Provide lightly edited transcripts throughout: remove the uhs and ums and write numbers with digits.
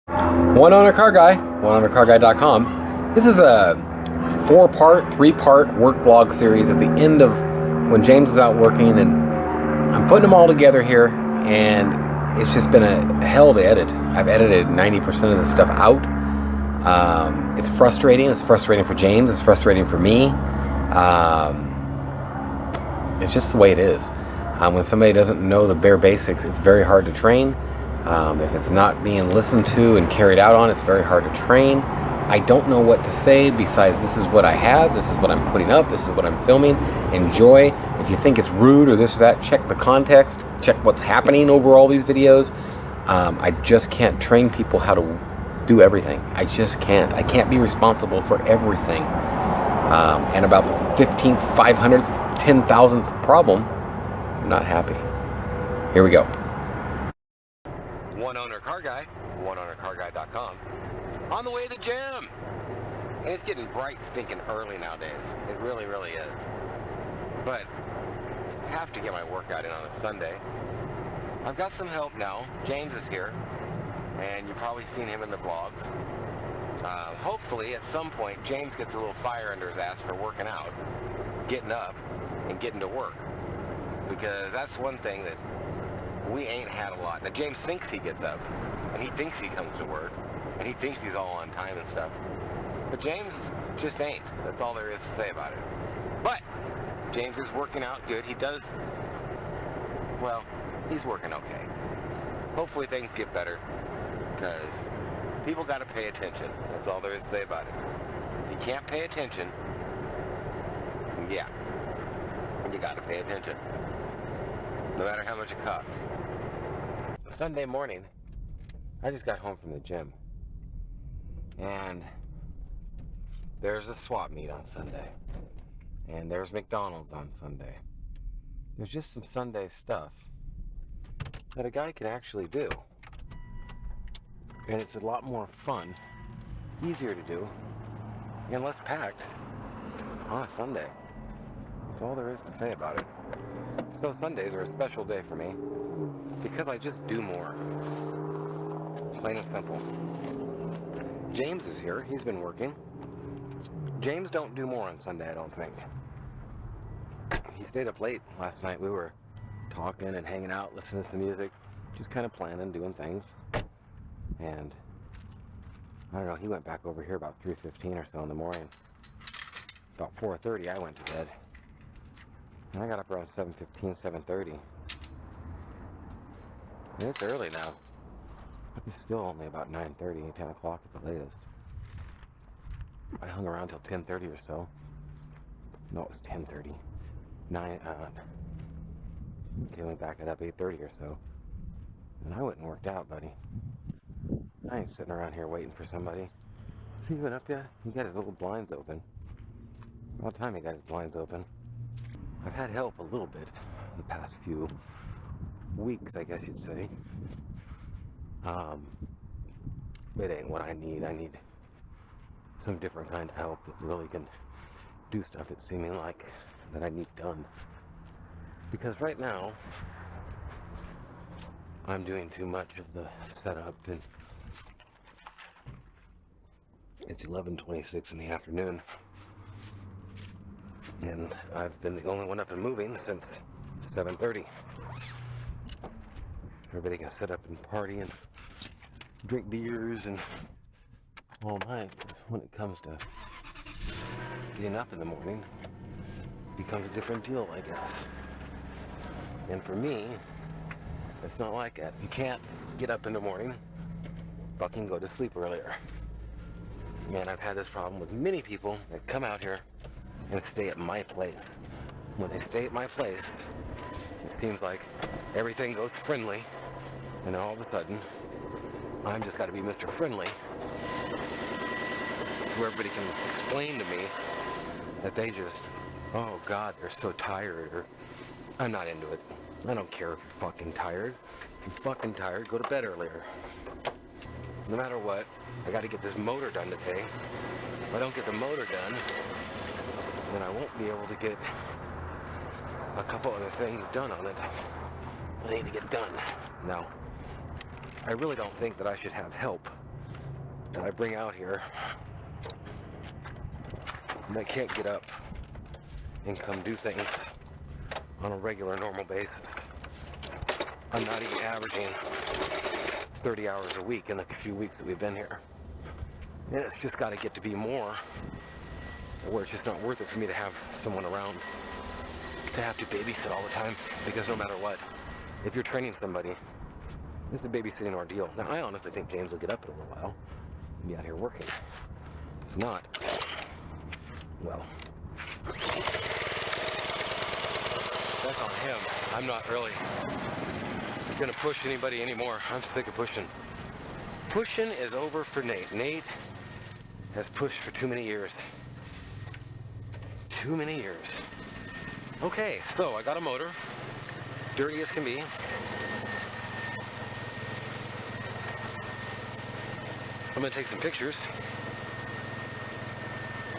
One Owner Car Guy, oneownercarguy.com. This is a 3-part work vlog series at the end of when James is out working, and I'm putting them all together here, and it's just been a hell to edit. I've edited 90% of the stuff out. It's frustrating. It's frustrating for James. It's frustrating for me. It's just the way it is. When somebody doesn't know the bare basics, it's very hard to train. If it's not being listened to and carried out on, it's very hard to train. I don't know what to say besides this is what I have, this is what I'm putting up, this is what I'm filming. Enjoy. If you think it's rude or this or that, check the context, check what's happening over all these videos. I just can't train people how to do everything. I just can't. I can't be responsible for everything. And about the 15th, 500th, 10,000th problem, I'm not happy. Here we go. One Owner Car Guy, oneownercarguy.com. On the way to the gym. And it's getting bright stinking early nowadays. It really, really is. But I have to get my workout in on a Sunday. I've got some help now. James is here. And you've probably seen him in the vlogs. Hopefully, at some point, James gets a little fire under his ass for working out, getting up, and getting to work. Because that's one thing that we ain't had a lot. Now, James thinks he gets up, and he thinks he comes to work, and he thinks he's all on time and stuff. But James just ain't. That's all there is to say about it. But James is working out good. He does, well, he's working okay. Hopefully things get better, because people got to pay attention. That's all there is to say about it. If you can't pay attention, then yeah, you got to pay attention. No matter how much it costs. Sunday morning, I just got home from the gym. And there's a swap meet on Sunday. And there's McDonald's on Sunday. There's just some Sunday stuff that a guy can actually do. And it's a lot more fun, easier to do, and less packed on a Sunday. That's all there is to say about it. So Sundays are a special day for me because I just do more. Plain and simple. James is here. He's been working. James don't do more on Sunday, I don't think. He stayed up late last night. We were talking and hanging out, listening to some music, just kind of planning, doing things. And I don't know, he went back over here about 3:15 or so in the morning. About 4:30 I went to bed. And I got up around 7:15, 7:30. And it's early now. It's still only about 9:30, 10 o'clock at the latest. I hung around till 10:30 or so. No, it was 10:30. Okay, let me back it up, 8:30 or so. And I went and worked out, buddy. I ain't sitting around here waiting for somebody. He went up yet? He got his little blinds open. About time he got his blinds open. I've had help a little bit the past few weeks, I guess you'd say. It ain't what I need. I need some different kind of help that really can do stuff it's seeming like that I need done. Because right now, I'm doing too much of the setup, and it's 11:26 in the afternoon, and I've been the only one up and moving since 7:30. Everybody can sit up and party and drink beers and all night. When it comes to getting up in the morning, it becomes a different deal, I guess. And for me, it's not like that. If you can't get up in the morning, fucking go to sleep earlier. And I've had this problem with many people that come out here and stay at my place. When they stay at my place, it seems like everything goes friendly, and then all of a sudden, I'm just got to be Mr. Friendly, where everybody can explain to me that they just, oh God, they're so tired, or I'm not into it. I don't care if you're fucking tired. If you're fucking tired, go to bed earlier. No matter what, I got to get this motor done today. If I don't get the motor done, then I won't be able to get a couple other things done on it that I need to get done. Now, I really don't think that I should have help that I bring out here that can't get up and come do things on a regular, normal basis. I'm not even averaging 30 hours a week in the few weeks that we've been here. And it's just got to get to be more, where it's just not worth it for me to have someone around to have to babysit all the time, because no matter what, if you're training somebody, it's a babysitting ordeal. Now, I honestly think James will get up in a little while and be out here working. If not, well, that's on him. I'm not really gonna push anybody anymore. I'm sick of pushing. Pushing is over for Nate. Nate has pushed for too many years. Too many years. Okay, so I got a motor, dirty as can be. I'm gonna take some pictures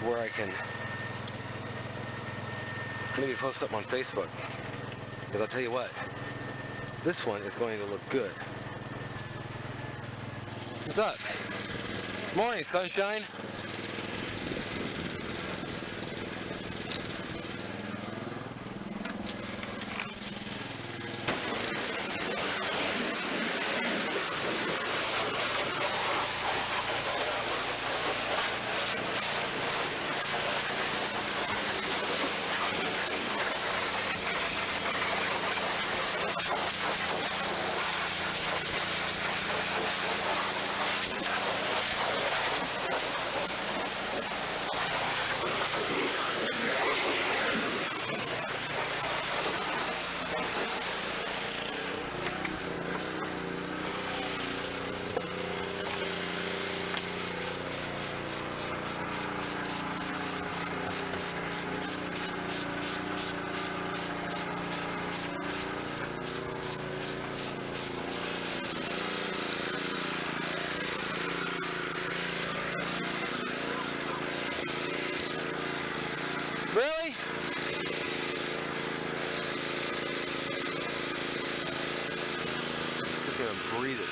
where I can maybe post something on Facebook. Because I'll tell you what, this one is going to look good. What's up? Morning, sunshine. Really? Just gonna breathe it.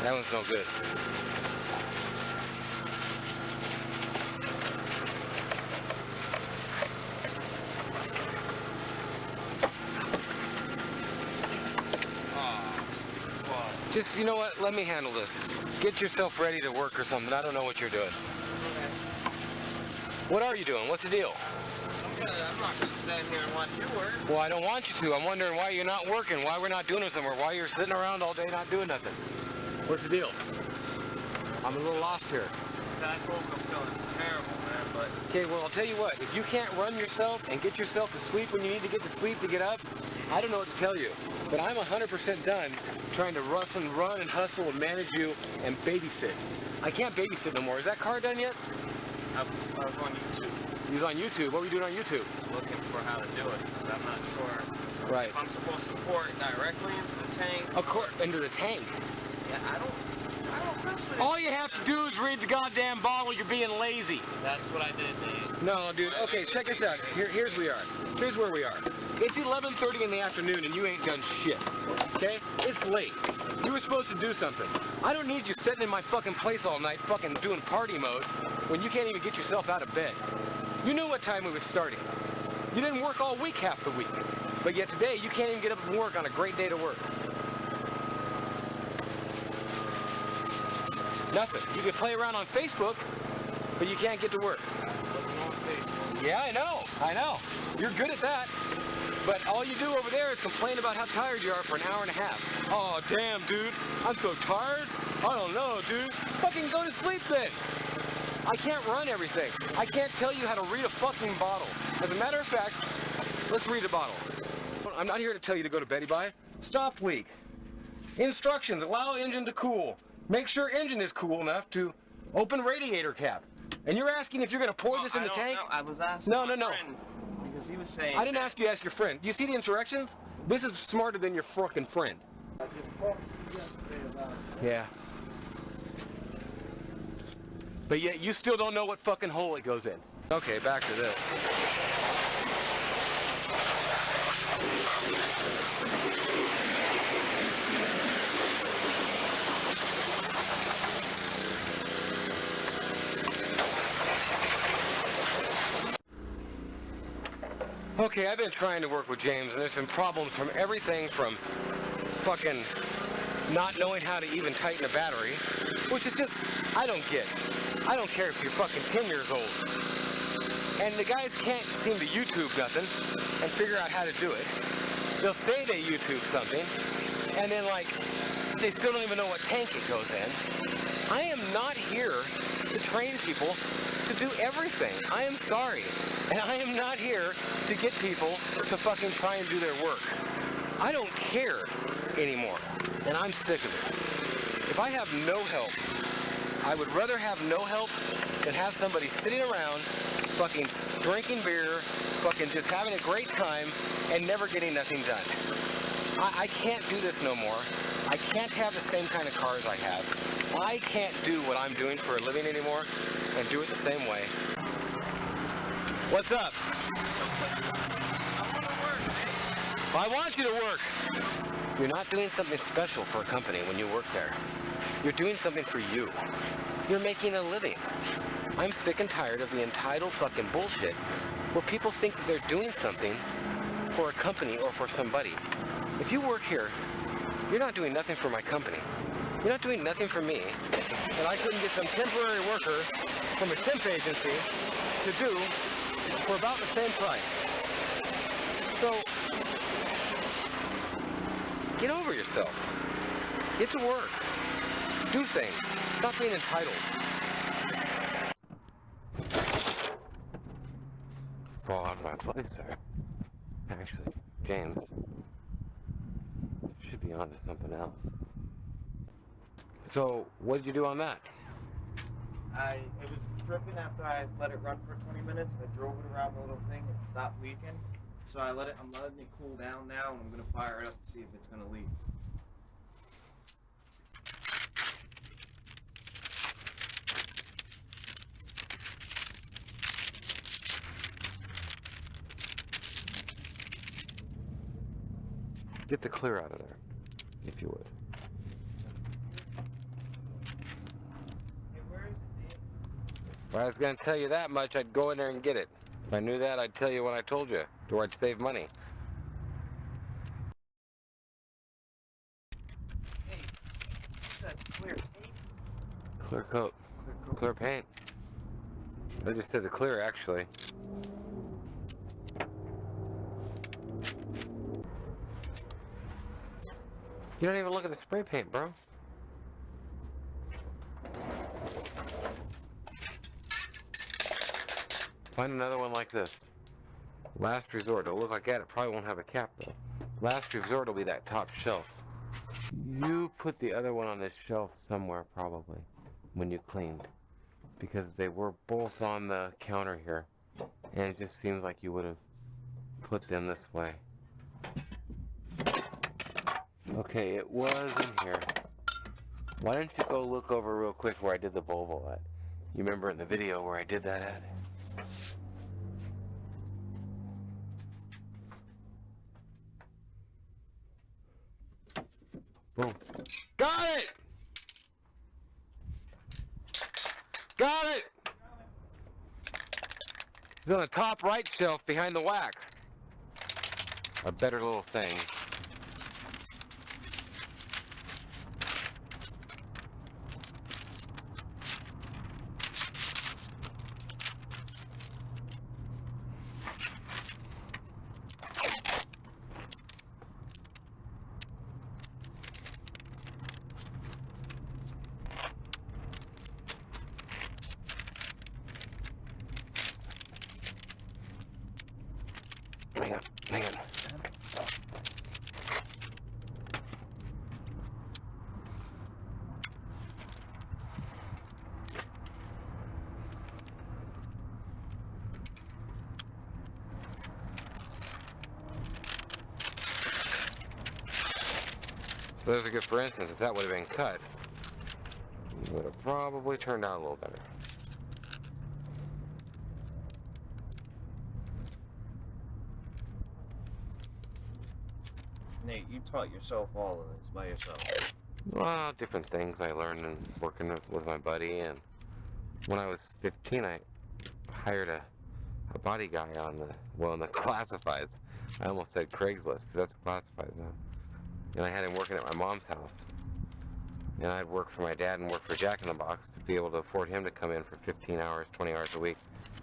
That one's no good. Just, you know what? Let me handle this. Get yourself ready to work or something. I don't know what you're doing. What are you doing? What's the deal? I'm not going to stand here and watch you work. Well, I don't want you to. I'm wondering why you're not working, why we're not doing it somewhere, why you're sitting around all day not doing nothing. What's the deal? I'm a little lost here. I woke up feeling terrible, man, but... Okay, well, I'll tell you what. If you can't run yourself and get yourself to sleep when you need to get to sleep to get up, I don't know what to tell you. But I'm 100% done trying to run and hustle and manage you and babysit. I can't babysit no more. Is that car done yet? I was on YouTube. You was on YouTube? What were you doing on YouTube? Looking for how to do it, because I'm not sure right. if I'm supposed to pour it directly into the tank. Of course, into the tank. Yeah, I don't mess with it. All you have to do is read the goddamn bottle. You're being lazy. That's what I did, Nate. No, dude. Okay, check this out. Here's where we are. Here's where we are. It's 11:30 in the afternoon and you ain't done shit. Okay? It's late. You were supposed to do something. I don't need you sitting in my fucking place all night fucking doing party mode when you can't even get yourself out of bed. You knew what time we were starting. You didn't work all week half the week. But yet today, you can't even get up and work on a great day to work. Nothing. You can play around on Facebook, but you can't get to work. Yeah, I know. You're good at that. But all you do over there is complain about how tired you are for an hour and a half. Oh, damn, dude. I'm so tired. I don't know, dude. Fucking go to sleep then. I can't run everything. I can't tell you how to read a fucking bottle. As a matter of fact, let's read a bottle. I'm not here to tell you to go to Betty Bye. Stop leak. Instructions. Allow engine to cool. Make sure engine is cool enough to open radiator cap. And you're asking if you're going to pour this in the tank? No, I was asking No. friend, because he was saying... I didn't ask you to ask your friend. You see the instructions? This is smarter than your fucking friend. I just talked to you yesterday about it. Yeah. But yet you still don't know what fucking hole it goes in. Okay, back to this. Okay, I've been trying to work with James, and there's been problems from everything from fucking not knowing how to even tighten a battery, which is just, I don't get. I don't care if you're fucking 10 years old. And the guys can't seem to YouTube nothing and figure out how to do it. They'll say they YouTube something, and then like, they still don't even know what tank it goes in. I am not here to train people to do everything. I am sorry. And I am not here to get people to fucking try and do their work. I don't care anymore. And I'm sick of it. If I have no help, I would rather have no help than have somebody sitting around fucking drinking beer, fucking just having a great time and never getting nothing done. I can't do this no more. I can't have the same kind of cars I have. I can't do what I'm doing for a living anymore and do it the same way. What's up? I want you to work. You're not doing something special for a company when you work there. You're doing something for you. You're making a living. I'm sick and tired of the entitled fucking bullshit where people think that they're doing something for a company or for somebody. If you work here, you're not doing nothing for my company. You're not doing nothing for me. And I couldn't get some temporary worker from a temp agency to do for about the same price. So, get over yourself. Get to work. Do things. Stop being entitled. Fall out of my place there. Actually, James should be on to something else. So, what did you do on that? It was tripping after I let it run for 20 minutes. I drove it around the little thing and it stopped leaking. So I'm letting it cool down now, and I'm gonna fire it up to see if it's gonna leak. Get the clear out of there, if you would. Hey, where is it, Dan? If I was going to tell you that much, I'd go in there and get it. If I knew that, I'd tell you when I told you, or I'd save money. Hey, what's that clear tape? Clear coat. Clear paint. I just said the clear, actually. You don't even look at the spray paint, bro. Find another one like this. Last resort. It'll look like that. It probably won't have a cap, though. Last resort will be that top shelf. You put the other one on this shelf somewhere, probably, when you cleaned. Because they were both on the counter here. And it just seems like you would have put them this way. Okay, it was in here. Why don't you go look over real quick where I did the Volvo at? You remember in the video where I did that at? Boom. Got it! Got it! It's on the top right shelf behind the wax. A better little thing. Hang on. So there's a good, for instance, if that would have been cut, it would have probably turned out a little better. Nate, you taught yourself all of this by yourself. Well, different things I learned in working with my buddy, and when I was 15, I hired a body guy on in the classifieds. I almost said Craigslist, because that's classifieds now. And I had him working at my mom's house. And I'd work for my dad and work for Jack in the Box to be able to afford him to come in for 15 hours, 20 hours a week.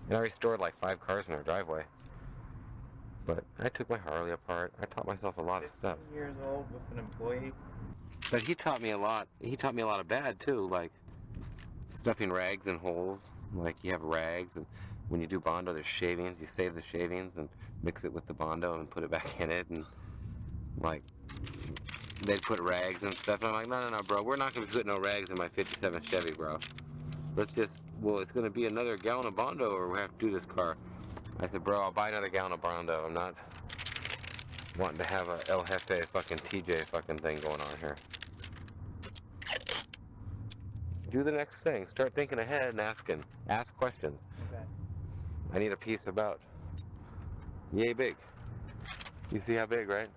And I restored like 5 cars in our driveway. But I took my Harley apart. I taught myself a lot of stuff. 15 years old with an employee. But he taught me a lot. He taught me a lot of bad too, like stuffing rags in holes. Like you have rags, and when you do Bondo, there's shavings. You save the shavings and mix it with the Bondo and put it back in it. And like they'd put rags and stuff. And I'm like, no, bro, we're not gonna be putting no rags in my '57 Chevy, bro. Let's just, well, it's gonna be another gallon of Bondo, or we have to do this car. I said, bro, I'll buy another gallon of Bondo. I'm not wanting to have a El Jefe fucking TJ fucking thing going on here. Do the next thing. Start thinking ahead and asking. Ask questions. Okay. I need a piece about yay big. You see how big, right?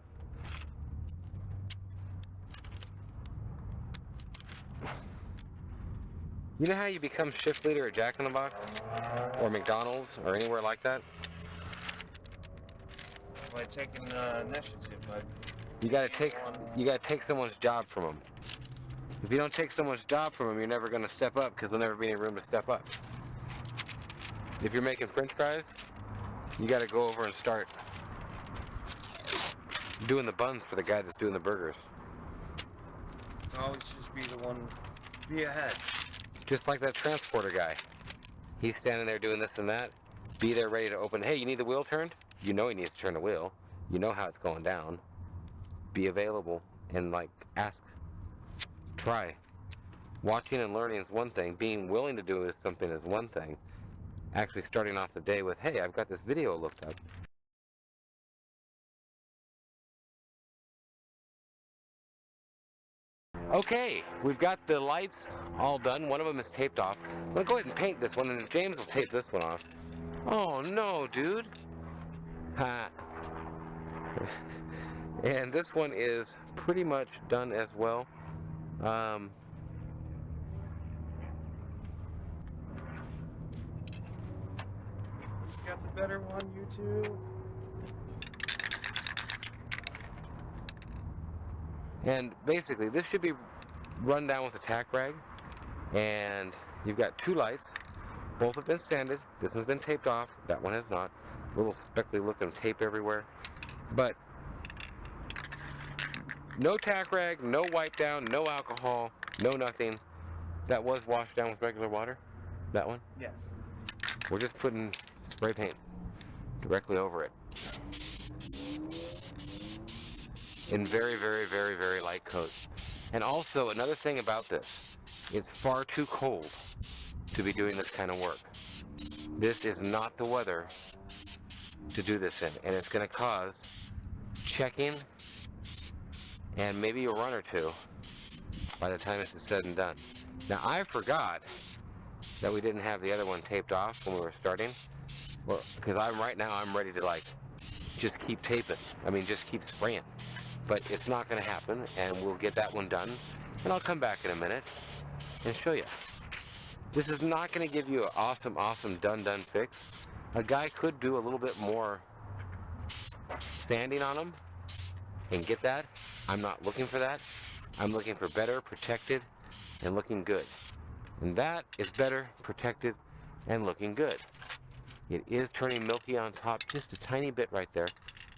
You know how you become shift leader at Jack in the Box? Or McDonald's? Or anywhere like that? By taking initiative, but You gotta take someone's job from them. If you don't take someone's job from them, you're never gonna step up, because there'll never be any room to step up. If you're making French fries, you gotta go over and start doing the buns for the guy that's doing the burgers. to always just be the one, be ahead. Just like that transporter guy. He's standing there doing this and that. Be there ready to open. Hey, you need the wheel turned? You know he needs to turn the wheel. You know how it's going down. Be available and like ask. Try. Watching and learning is one thing. Being willing to do something is one thing. Actually starting off the day with, hey, I've got this video looked up. Okay, we've got the lights all done. One of them is taped off. I'm gonna go ahead and paint this one, and James will tape this one off. Oh no, dude. Ha. And this one is pretty much done as well. Who's got the better one, you two? And basically, this should be run down with a tack rag. And you've got 2 lights. Both have been sanded. This one's been taped off. That one has not. Little speckly looking tape everywhere. But no tack rag, no wipe down, no alcohol, no nothing. That was washed down with regular water. That one? Yes. We're just putting spray paint directly over it. In very, very, very, very light coats. And also, another thing about this, it's far too cold to be doing this kind of work. This is not the weather to do this in, and it's going to cause checking and maybe a run or two by the time this is said and done. Now, I forgot that we didn't have the other one taped off when we were starting, because right now I'm ready to like just keep taping. I mean, just keep spraying. But it's not going to happen, and we'll get that one done, and I'll come back in a minute and show you. This is not going to give you an awesome, awesome done fix. A guy could do a little bit more sanding on them and get that. I'm not looking for that. I'm looking for better, protected, and looking good. And that is better, protected, and looking good. It is turning milky on top just a tiny bit right there.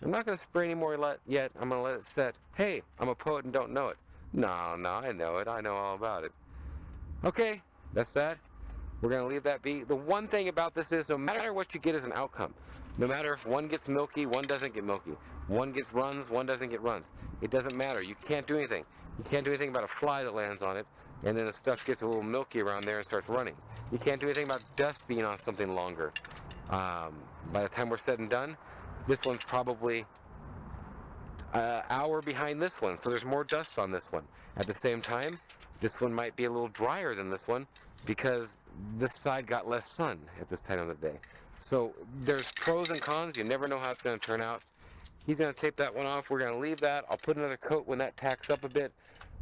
I'm not going to spray any more yet. I'm going to let it set. Hey, I'm a poet and don't know it. No, I know it. I know all about it. Okay, that's that. We're going to leave that be. The one thing about this is no matter what you get as an outcome, no matter if one gets milky, one doesn't get milky, one gets runs, one doesn't get runs, it doesn't matter. You can't do anything. You can't do anything about a fly that lands on it, and then the stuff gets a little milky around there and starts running. You can't do anything about dust being on something longer. By the time we're said and done, this one's probably hour behind this one, so there's more dust on this one. At the same time, this one might be a little drier than this one because this side got less sun at this time of the day. So there's pros and cons. You never know how it's going to turn out. He's going to tape that one off. We're going to leave that. I'll put another coat when that tacks up a bit.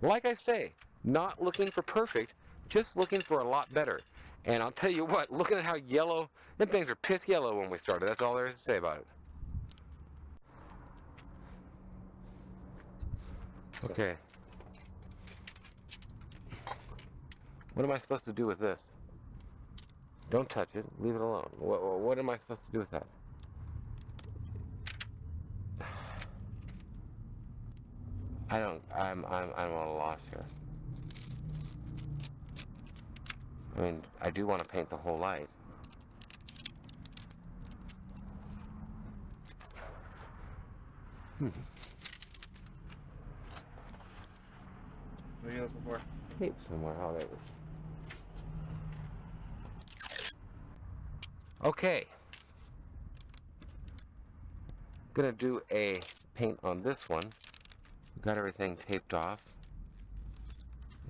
Like I say, not looking for perfect, just looking for a lot better. And I'll tell you what, looking at how yellow, them things are piss yellow when we started. That's all there is to say about it. Okay. What am I supposed to do with this? Don't touch it. Leave it alone. What am I supposed to do with that? I'm at a loss here. I mean, I do want to paint the whole light. What are you looking for? Tape somewhere. Oh, there it is. Okay. Gonna do a paint on this one. Got everything taped off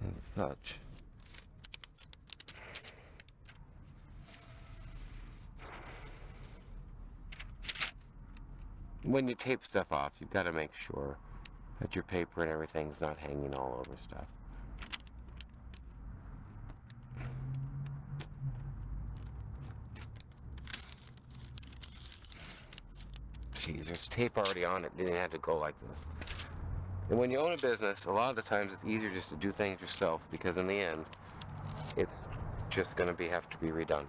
and such. When you tape stuff off, you've got to make sure that your paper and everything's not hanging all over stuff. Jeez, there's tape already on it. Didn't have to go like this. And when you own a business, a lot of the times it's easier just to do things yourself because in the end, it's just going to have to be redone.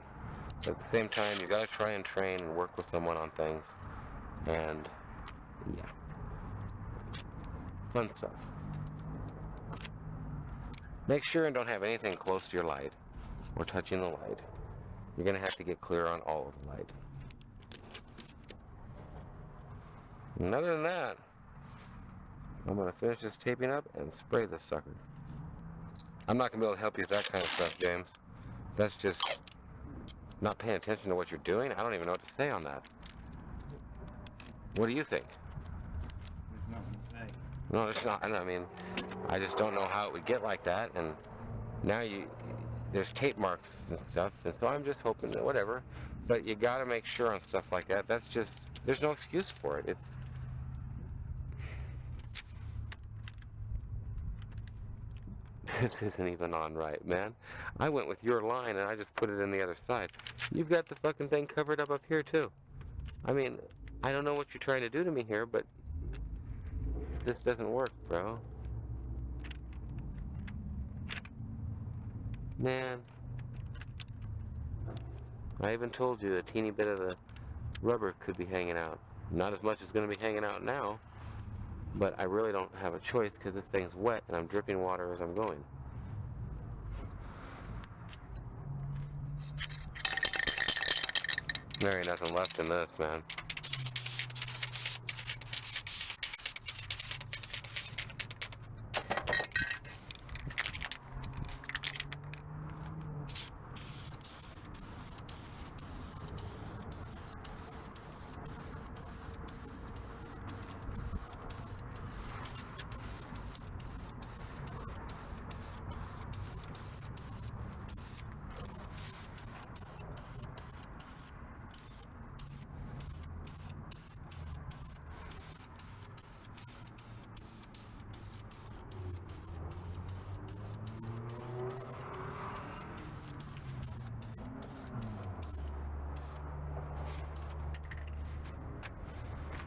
But at the same time, you got to try and train and work with someone on things. And yeah, fun stuff. Make sure and don't have anything close to your light or touching the light. You're going to have to get clear on all of the light. And other than that, I'm going to finish this taping up and spray this sucker. I'm not going to be able to help you with that kind of stuff, James. That's just not paying attention to what you're doing. I don't even know what to say on that. What do you think? There's nothing to say. No, there's not. I mean, I just don't know how it would get like that. And now there's tape marks and stuff. And so I'm just hoping that whatever. But you got to make sure on stuff like that. That's just, there's no excuse for it. This isn't even on right, man. I went with your line and I just put it in the other side. You've got the fucking thing covered up here too. I mean, I don't know what you're trying to do to me here, but this doesn't work, bro. Man. I even told you a teeny bit of the rubber could be hanging out. Not as much as going to be hanging out now, but I really don't have a choice because this thing's wet and I'm dripping water as I'm going. There ain't nothing left in this, man.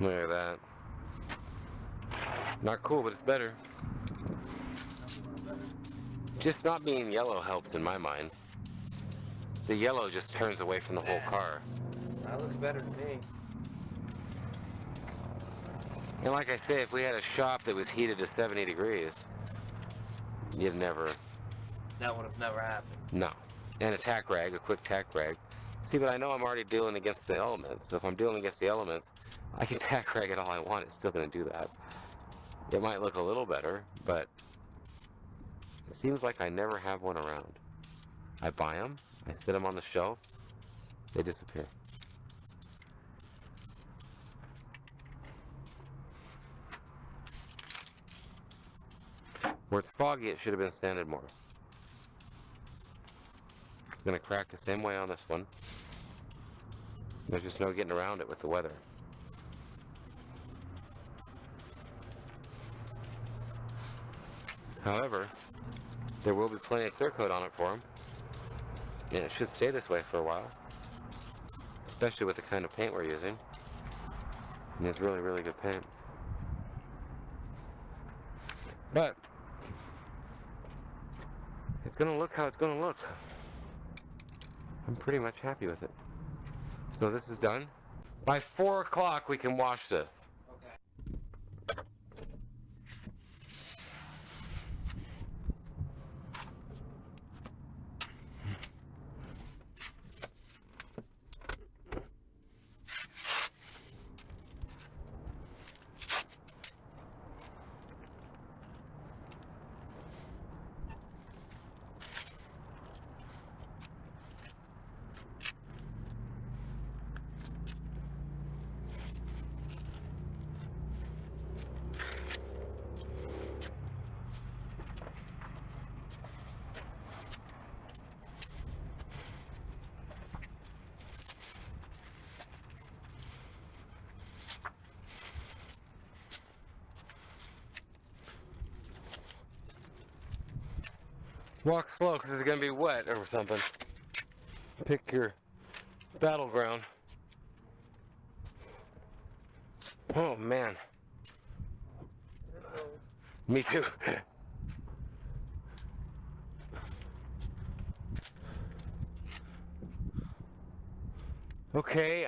Look at that. Not cool, but it's better. Just not being yellow helps in my mind. The yellow just turns away from the whole car. That looks better to me. And like I say, if we had a shop that was heated to 70 degrees, you'd never... That would have never happened. No. And a tack rag, a quick tack rag. See, but I know I'm already dealing against the elements. So if I'm dealing against the elements, I can tack rag it all I want. It's still going to do that. It might look a little better, but it seems like I never have one around. I buy them, I sit them on the shelf, they disappear. Where it's foggy, it should have been sanded more. It's gonna crack the same way on this one. There's just no getting around it with the weather. However, there will be plenty of clear coat on it for him. And it should stay this way for a while. Especially with the kind of paint we're using. And it's really, really good paint. But it's gonna look how it's gonna look. I'm pretty much happy with it. So this is done. By 4 o'clock we can wash this. Okay. Walk slow because it's going to be wet or something. Pick your battleground. Oh man. Me too. Okay,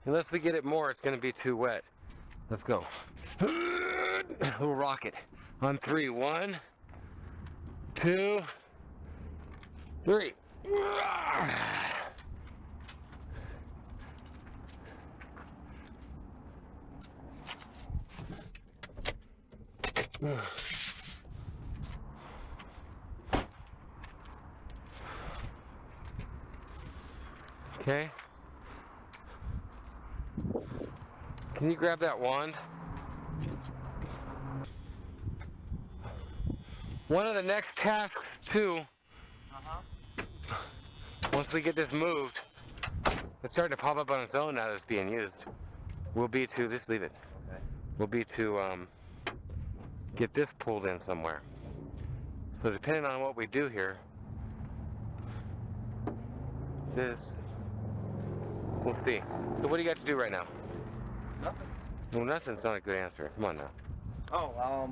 unless we get it more, it's going to be too wet. Let's go. We'll rock it. On 3, 1, 2, 3. Okay. Can you grab that wand? One of the next tasks too, once we get this moved, it's starting to pop up on its own now that it's being used, will be to, just leave it, Okay. will be to get this pulled in somewhere. So depending on what we do here, this, we'll see. So what do you got to do right now? Nothing. Well, nothing's not a good answer. Come on now. Oh,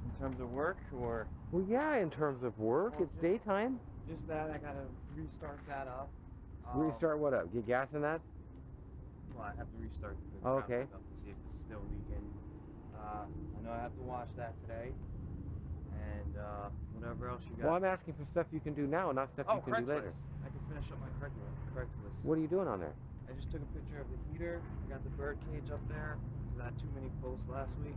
in terms of work or Well, yeah, in terms of work, Well, it's daytime. just that I gotta restart that up. Restart what up? Get gas in that? Well, I have to restart the Oh, ground okay. up to see if it's still leaking. I know I have to wash that today, and whatever else you got. Well, I'm asking for stuff you can do now, not stuff Oh, you can do Craigslist. later. I can finish up my Craigslist. What are you doing on there? I just took a picture of the heater. I got the bird cage up there because I had too many posts last week.